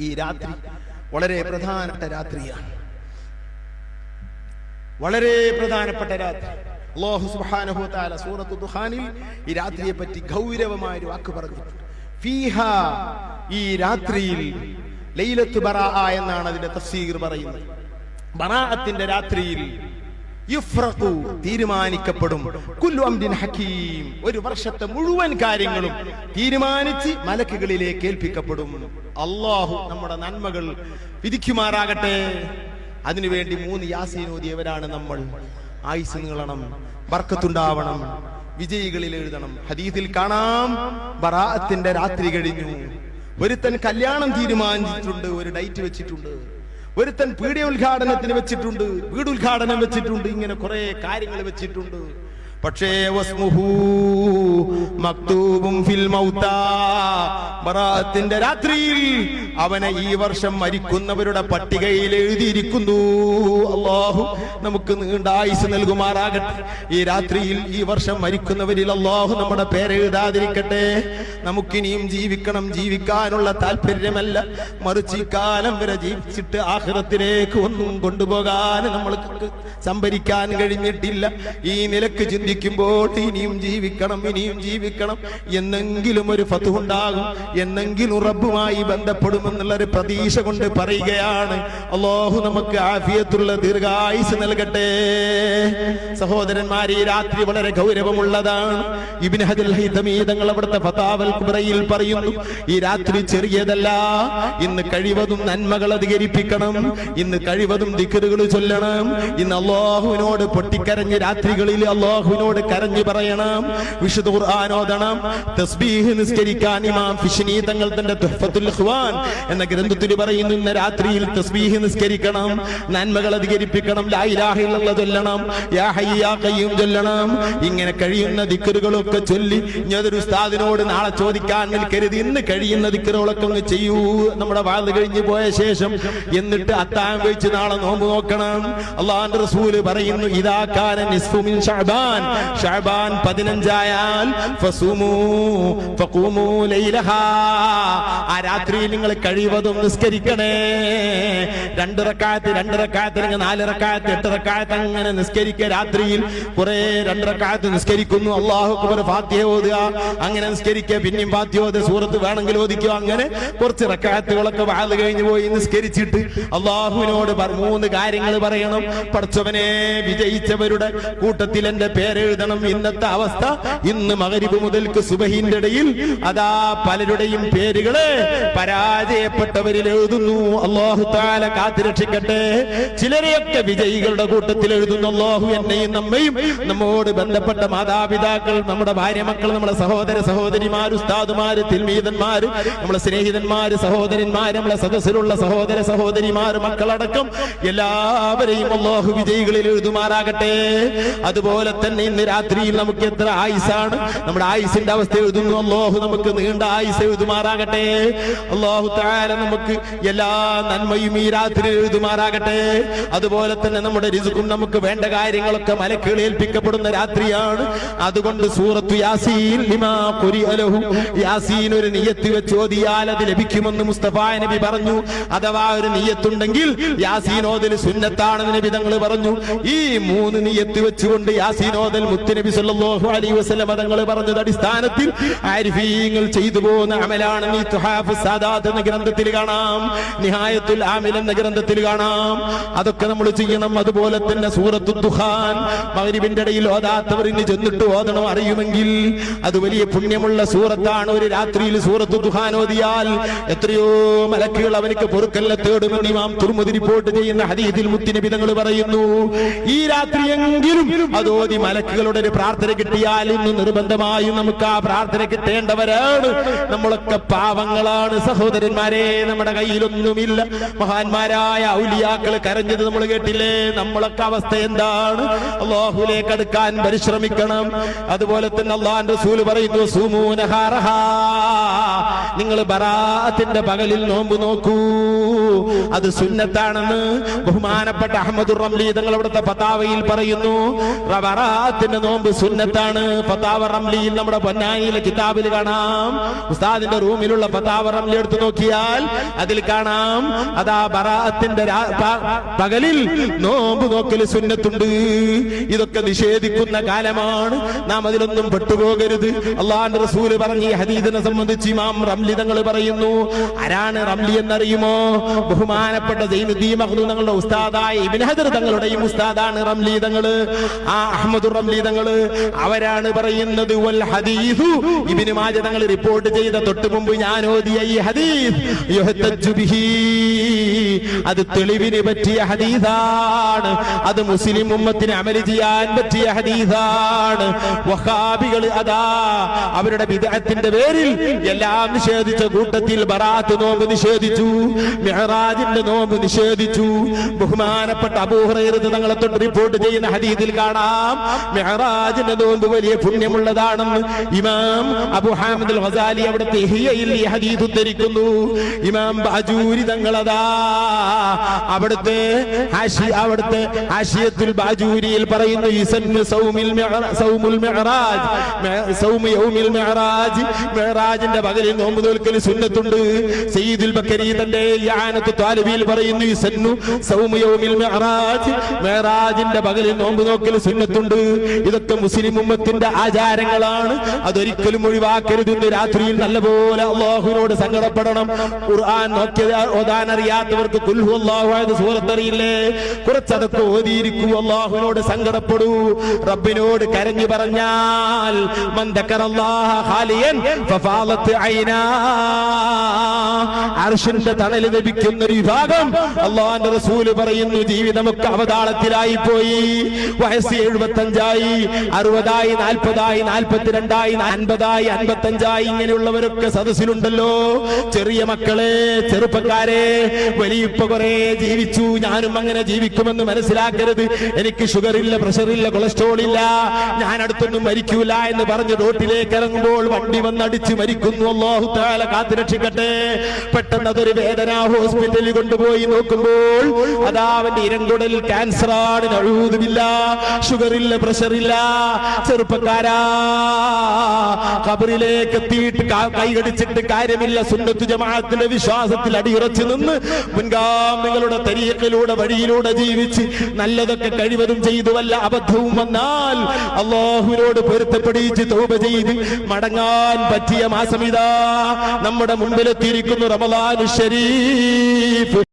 ഈ രാത്രി വളരെ പ്രധാനപ്പെട്ട രാത്രിയാണ്, വളരെ പ്രധാനപ്പെട്ട രാത്രി. അല്ലാഹു സുബ്ഹാനഹു വ തആല സൂറത്തു ദുഖാനിൽ ഈ രാത്രിയെ പറ്റി ഗൗരവമായ ഒരു വാക്ക് പറഞ്ഞിട്ടുണ്ട്. ഫീഹാ, ഈ രാത്രിയിൽ, ലൈലത്തു ബറാഅ എന്നാണ് അതിന്റെ തഫ്സീർ പറയുന്നത്. ബറാഅത്തിന്റെ രാത്രിയിൽ യുഫ്രഖു, തീരുമാനിക്കപ്പെടും, കുല്ലു അംരിൻ ഹകീം, ഒരു വർഷത്തെ മുഴുവൻ കാര്യങ്ങളും തീരുമാനിച്ച് മലക്കുകളിലേക്ക് ഏൽപ്പിക്കപ്പെടും. അല്ലാഹു നമ്മുടെ നന്മകൾ വിധിക്കുമാറാകട്ടെ. അതിനുവേണ്ടി 3 യാസീൻ ഓതിയവരാണ് നമ്മൾ. ആയുസ് നീളണം, ബർക്കത്തുണ്ടാവണം, വിജയികളിൽ എഴുതണം. ഹദീസിൽ കാണാം, ബറാഅത്തിന്റെ രാത്രി കഴിഞ്ഞു. ഒരുത്തൻ കല്യാണം തീരുമാനിച്ചിട്ടുണ്ട്, ഒരു ഡേറ്റ് വെച്ചിട്ടുണ്ട്. ഒരുത്തൻ പീഡിയ ഉദ്ഘാടനത്തിന് വെച്ചിട്ടുണ്ട്, വീടുദ്ഘാടനം വെച്ചിട്ടുണ്ട്, ഇങ്ങനെ കുറെ കാര്യങ്ങൾ വെച്ചിട്ടുണ്ട്. പക്ഷേ വസ്മുഹു മക്തൂബും ഫിൽ മൗതാ, ബറാഅത്തിന്റെ രാത്രിയിൽ അവനെ ഈ വർഷം മരിക്കുന്നവരുടെ പട്ടികയിൽ എഴുതിയിരിക്കുന്നു. അല്ലാഹു നമുക്ക് നീണ്ട ആയുസ് നൽകുമാറാകട്ടെ. ഈ രാത്രിയിൽ ഈ വർഷം മരിക്കുന്നവരിൽ അല്ലാഹു നമ്മുടെ പേരെഴുതാതിരിക്കട്ടെ. നമുക്കിനിയും ജീവിക്കണം, ജീവിക്കാനുള്ള താല്പര്യമല്ല, മറിച്ച് ഈ കാലം വരെ ജീവിച്ചിട്ട് ആഖിറത്തിലേക്ക് ഒന്നും കൊണ്ടുപോകാൻ നമ്മൾക്ക് സംഭരിക്കാൻ കഴിഞ്ഞിട്ടില്ല. ഈ നിലക്ക് ചിന്തിക്കുമ്പോൾ ഇനിയും ജീവിക്കണം, ഇനിയും ജീവിക്കണം, എന്നെങ്കിലും ഒരു ഫത്ഹ് ഉണ്ടാകും, എന്നെങ്കിലും റബ്ബുമായി ബന്ധപ്പെടുമെന്നുള്ളൊരു പ്രതീക്ഷ കൊണ്ട് പറയുകയാണ്. അല്ലാഹു നമുക്ക് ആഫിയത്തുള്ള ദീർഘായുസ് നൽകട്ടെ. സഹോദരന്മാരെ, ഈ രാത്രി വളരെ ഗൗരവമുള്ളതാണ്. ഇബ്നു ഹജർ അൽ ഹൈതമി തങ്ങൾ അവിടുത്തെ ഫതാവൽ കുബ്രയിൽ പറയുന്നു, ഈ രാത്രി ചെറിയതല്ല. ഇന്ന് കഴിവതും നന്മകൾ അധികരിപ്പിക്കണം, ഇന്ന് കഴിവതും ദിക്റുകൾ ചൊല്ലണം, ഇന്ന് അല്ലാഹുവിനോട് പൊട്ടിക്കരഞ്ഞ് രാത്രികളിൽ അല്ലാഹുവിനോട് കരഞ്ഞു പറയണം, വിശുദ്ധ ഖുർആൻ ഓതണം, തസ്ബീഹ് നിസ്കരിക്കാൻ ഇമാം ഫിശ്നി തങ്ങൾ തന്റെ തുഹ്ഫത്തുൽ ഇഖ്വാൻ എന്ന ഗ്രന്ഥത്തിൽ പറയുന്നു, ഇന്ന് രാത്രിയിൽ തസ്ബീഹ് നിസ്കരിക്കണം, നന്മകൾ അധികരിപ്പിക്കണം, ലാ ഇലാഹ ഇല്ലല്ലാഹ് ചൊല്ലണം, യാ ഹയ്യ് യാ ഖയ്യൂം ചൊല്ലണം. ഇങ്ങനെ കഴിയുന്ന ദിക്റുകളൊക്കെ ചൊല്ലി ഞാനൊരു ഉസ്താദിനോട് നാളെ ചോദിക്കാൻ നിൽക്കരുത്. ഇന്ന് കഴിയുന്ന ദിക്റുകളൊക്കെ ഒന്ന് ചെയ്യൂ, നമ്മുടെ വാഴ കഴിഞ്ഞു പോയ ശേഷം. എന്നിട്ട് അത്താഴം വെച്ച് നാളെ നോമ്പ് നോക്കണം. അല്ലാഹുവിന്റെ റസൂൽ പറയുന്നു, ഇദാ കാന നിസ്ഫു മിൻ ശഅബാൻ, ശഅബാൻ 15 ആയാൽ ഫസുമു ഫഖൂമു ലൈലഹാ, ആ രാത്രിയിൽ നിങ്ങൾ കഴിവതും നിസ്കരിക്കണേ. 2 റക്അത്ത് 4 റക്അത്ത് 8 റക്അത്ത് അങ്ങനെ നിസ്കരിക്കുക. രാത്രിയിൽ കുറെ 2 റക്അത്ത് നിസ്കരിക്കുന്നു, അല്ലാഹു അക്ബർ, ഫാത്തിഹ ഓതുക, അങ്ങനെ നിസ്കരിക്കുക, പിന്നെയും ഫാത്തിഹ ഓതുക, സൂറത്ത് വേണമെങ്കിൽ ഓദിക്കുക. അങ്ങനെ കുറച്ച് റക്അത്തുകളൊക്കെ വാഴ് കഴിഞ്ഞു പോയി നിസ്കരിച്ചിട്ട് അല്ലാഹുവിനോട് 3 കാര്യങ്ങൾ പറയണം. പടച്ചവനെ, വിജയിച്ചവരുടെ കൂട്ടത്തിൽ എന്റെ പേരെഴുതണം. ഇന്നത്തെ അവസ്ഥ, ഇന്ന് മഗ്രിബ് മുതൽക്ക് സുബഹിന്റെ ഇടയിൽ അതാ പലരുടെയും പേരുകളെ പരാജയപ്പെട്ടവരിൽ എഴുതുന്നു. അല്ലാഹു തആല കാത്തുരക്ഷിക്കട്ടെ. ചിലരെയൊക്കെ വിജയികളുടെ കൂട്ടത്തിൽ എഴുതുന്നു. അല്ലാഹു എന്നെയും നമ്മയും നമ്മോട് ബന്ധപ്പെട്ട മാതാപിതാക്കൾ, നമ്മുടെ ഭാര്യ മക്കൾ, നമ്മുടെ സഹോദര സഹോദരിമാര്, ഉസ്താദുമാര്, തിൽമീദന്മാര്, നമ്മുടെ സ്നേഹിതന്മാര്, സഹോദരന്മാര്, നമ്മളെ സദസ്സിലുള്ള സഹോദര സഹോദരിമാർ, മക്കളടക്കം എല്ലാവരെയും അല്ലാഹു വിജയികളിൽ എഴുതുമാറാകട്ടെ. അതുപോലെ തന്നെ ഇന്ന് രാത്രിയിൽ നമുക്ക് എത്ര ആയുസാണ്, നമ്മുടെ ആയുസിന്റെ അവസ്ഥ എഴുതുന്നു. അല്ലാഹു നമുക്ക് നീണ്ട ആയുസ് എഴുതുമാറാകട്ടെ. അല്ലാഹു തആല നമുക്ക് എല്ലാ നന്മയും ഈ രാത്രി എഴുതുമാറാകട്ടെ. അതുപോലെ തന്നെ നമ്മുടെ റിസ്ഖും നമുക്ക് വേണ്ട കാര്യങ്ങളൊക്കെ മലക്കുകൾ ഏൽപ്പിക്കപ്പെടുന്ന രാത്രിയാണ്. അതുകൊണ്ട് സൂറത്തു യാസീൻ ലിമാ ഖുരിഅ ലഹു, യാസീൻ ഒരു നിയ്യത്ത് വെച്ച് ഓതിയാൽ അത് ലഭിക്കുമെന്ന് മുസ്തഫ നബി പറഞ്ഞു. അഥവാ ഒരു നിയ്യത്തുണ്ടെങ്കിൽ യാസീൻ ഓതൽ സുന്നത്താണെന്ന് നബി തങ്ങൾ പറഞ്ഞു. ഈ 3 നിയ്യത്ത് വെച്ചുകൊണ്ട് യാസീൻ ഓതൽ മുത്തുനബി സല്ലല്ലാഹു അലൈഹി വസല്ലം തങ്ങൾ പറഞ്ഞത് അടിസ്ഥാനത്തിൽ ആരിഫീങ്ങൾ ചെയ്തു പോകുന്ന അമലാണെന്ന് ഈ തുഹാഫ് സാദാത്ത് എന്ന ഗ്രന്ഥത്തിൽ കാണാം, നിഹായത്തുൽ ആമിൽ എന്ന ഗ്രന്ഥത്തിൽ കാണാം. അതൊക്കെ നമ്മൾ ചെയ്യണം. അതുപോലെ തന്നെ സൂറത്തു ദുഖാൻ മഗ്രിബിന്റെ ഇടയിൽ ഓതാത്തവർ ഇന്ന് ചെന്നിട്ട് ഓതണം. അറിയുമെങ്കിൽ അത് വലിയ പുണ്യമുള്ള സൂറത്താണ്. ഒരു രാത്രിയിൽ സൂറത്തു ദുഖാൻ ഓതിയാൽ എത്രയോ മലക്കുകൾ അവനിക്ക് പൊറുക്കല്ല തേടുമെന്ന് ഇമാം തുർമുദി റിപ്പോർട്ട് ചെയ്യുന്ന ഹദീസിൽ മുത്തുനബി തങ്ങൾ പറയുന്നു. ഈ രാത്രിയെങ്കിലും അതോതി മലക്കുകളുടെ ഒരു പ്രാർത്ഥന കിട്ടിയാൽ ഇന്ന് നിർബന്ധമായും നമുക്ക് ആ പ്രാർത്ഥന കിട്ടേണ്ടവരാണ്. നമ്മളൊക്കെ പാവങ്ങളാണ് സഹോദരന്മാരെ, നമ്മുടെ കയ്യിലൊന്നുമില്ല. മഹാന്മാരായ ഔലിയാക്കൾ കരഞ്ഞത് നമ്മൾ കേട്ടില്ലേ? നമ്മളൊക്കെ അവസ്ഥ എന്താണ്? അല്ലാഹുവിലേക്ക് അടുക്കാൻ പരിശ്രമിക്കണം. അതുപോലെ തന്നെ അല്ലാഹുവിന്റെ റസൂൽ പറയുന്നു, സുമൂ നഹാറഹാ, നിങ്ങൾ ബറാഅത്തിന്റെ പകലിൽ നോമ്പ് നോക്കൂ, അത് സുന്നത്താണെന്ന് ബഹുമാനപ്പെട്ട അഹ്മദുർ റംലി തങ്ങൾ അവിടുത്തെ ഫതാവയിൽ പറയുന്നു. ബറാഅത്തിന്റെ നോമ്പ് സുന്നത്താണ്. ഫതാവ റംലിയിൽ നമ്മുടെ പൊന്നാനിയിലെ കിതാബിൽ കാണാം. ഉസ്താദിന്റെ റൂമിലുള്ള ഫതാവ റംലി എടുത്തു നോക്കിയാൽ അതിൽ കാണാം അതാ ബറാഅത്തിന്റെ പകലിൽ നോമ്പ് നോക്കൽ സുന്നത്തുണ്ട്. ഇതൊക്കെ നിഷേധിക്കുന്ന കാലമാണ്. നാം അതിലൊന്നും പെട്ടുപോകരുത്. അള്ളാഹുവിന്റെ റസൂല് പറഞ്ഞ ഈ ഹദീസിനെ സംബന്ധിച്ച് ഇമാം റംലി തങ്ങൾ പറയുന്നു. ആരാണ് റംലി എന്നറിയുമോ? ബഹുമാനപ്പെട്ട സൈനുദ്ദീൻ മഖ്ദൂം തങ്ങളുടെ ഉസ്താദായ ഇബ്നു ഹജർ തങ്ങളുടെയും ഉസ്താദാണ് റംലി തങ്ങൾ. ആ അഹ്മദ് റംലി തങ്ങൾ അവരാണ് പറയുന്നത് വൽ ഹദീസു ഇബ്നു മാജ തങ്ങൾ റിപ്പോർട്ട് ചെയ്ത തൊട്ട് മുമ്പ് ഞാൻ ഓതിയ ഈ ഹദീസ് യുഹ്തജ്ജു ബിഹി, അത് തെളിവിന് പറ്റിയ ഹദീസാണ്. അത് മുസ്ലിം ഉമ്മത്തിന് അമൽ ചെയ്യാൻ പറ്റിയ ഹദീസാണ്. വഹാബികൾ അതാ അവരുടെ ബിദ്അത്തിന്റെ പേരിൽ എല്ലാം നിഷേധിച്ച കൂട്ടത്തിൽ ബറാഅത്ത് നോമ്പ് നിഷേധിച്ചു, മിഅ്റാജിന്റെ നോമ്പ് നിഷേധിച്ചു. ബഹുമാനപ്പെട്ട അബൂ ഹുറൈറ തങ്ങളെ തൊട്ട് റിപ്പോർട്ട് ചെയ്യുന്ന ഹദീസിൽ കാണാം മിഅ്റാജിന്റെ നോമ്പ് വലിയ പുണ്യമുള്ളതാണെന്ന് ഇമാം അബൂ ഹാമിദ് അൽ ഗസാലി അവിടുത്തെ ഇഹ്യയിൽ ഈ ഹദീസ് ഉദ്ധരിക്കുന്നു. ഇമാം ബാജൂരി തങ്ങളതാ അവിടുത്തെ ഹാശിയത്തുൽ ബാജൂരിയിൽ പറയുന്നു യുസന്നു സൗമുൽ മിഅ്റാജ്, സൗമു യൗമിൽ മിഅ്റാജ്, മിഅ്റാജിന്റെ പകലിൽ നോമ്പ് നോൽക്കൽ സുന്നത്തുണ്ട്. സയ്യിദുൽ ബക്കരി തന്റെ ഇആനത്തു ത്വാലിബിൽ പറയുന്നു യുസന്നു സൗമു യൗമിൽ മിഅ്റാജ്, മിഅ്റാജിന്റെ പകലിൽ നോമ്പ് നോക്കൽ സുന്നത്തുണ്ട്. ഇതൊക്കെ മുസ്ലിം ഉമ്മത്തിന്റെ ആചാരങ്ങളാണ്. അതൊരിക്കലും ഒഴിവാക്കരുത്. ഇന്ന് രാത്രിയിൽ നല്ലപോലെ അല്ലാഹുവിനോട് സങ്കടപ്പെടണം. ഖുർആൻ നോക്കിയാൽ ഓതാൻ അറിയാത്തവർക്ക് ഖുൽ ഹുവല്ലാഹു അഹദ് സൂറത്ത് അറിയില്ലേ, കുറച്ചതൊക്കെ ഓതിയിരിക്കൂ. അല്ലാഹുവിനോട് സങ്കടപ്പെടൂ. റബ്ബിനോട് കരഞ്ഞു പറഞ്ഞാൽ മൻ ദക്കറല്ലാഹ ഖാലിയൻ ഫഫാലത് ഐനാ, അർശിന്റെ തണൽ ലഭിക്കുന്ന ഒരു വിഭാഗം അല്ലാഹുവിന്റെ റസൂൽ പറയുന്നു ജീവിതമൊക്കെ അവതാളത്തിലായി പോയി. വയസ്സ് 75 60 40 42 50 55 ഇങ്ങനെയുള്ളവരൊക്കെ സദസ്സിലുണ്ടല്ലോ. ചെറിയ മക്കളെ, ചെറുപ്പക്കാരെ, വലിയപ്പ കുറെ ജീവിച്ചു, ഞാനും അങ്ങനെ ജീവിക്കുമെന്ന് മനസ്സിലാക്കരുത്. എനിക്ക് ഷുഗർ ഇല്ല, പ്രഷർ ഇല്ല, കൊളസ്ട്രോൾ ഇല്ല, ഞാൻ അടുത്തൊന്നും മരിക്കൂല എന്ന് പറഞ്ഞ് റോട്ടിലേക്ക് ഇറങ്ങുമ്പോൾ വണ്ടി വന്നടിച്ച് മരിക്കുന്നു. അല്ലാഹു തആല കാത്തുരക്ഷിക്കട്ടെ. പെട്ടെന്ന് അതൊരു വേദന, ഹോസ്പിറ്റലിൽ കൊണ്ടുപോയി നോക്കുമ്പോൾ അതാ അവന്റെ ഇരങ്കുടലിൽ ക്യാൻസർ ആണ്. നഊദുബില്ല, ഷുഗർ ഇല്ല, പ്രഷർ ഇല്ല. ചെറുപ്പക്കാരാ, ഖബറിലേക്ക് എത്തിയിട്ട് കൈകടിച്ചിട്ട് കാര്യമില്ല. സുന്നത്ത് ജമാഅത്തിന്റെ വിശ്വാസത്തിൽ അടിയുറച്ചു നിന്ന് മുൻഗാമികളുടെ തരീഖിലൂടെ വഴിയിലൂടെ ജീവിച്ച് നല്ലതൊക്കെ കഴിവതും ചെയ്തു വല്ല അബദ്ധവും വന്നാൽ അല്ലാഹുവിനോട് പൊരുത്തപ്പെടിച്ച് തൗബ ചെയ്ത് മടങ്ങാൻ പറ്റിയ മാസം ഇതാ നമ്മുടെ മുമ്പിലെത്തിയിരിക്കുന്നു. റമളാനുൽ ശരീഫ്.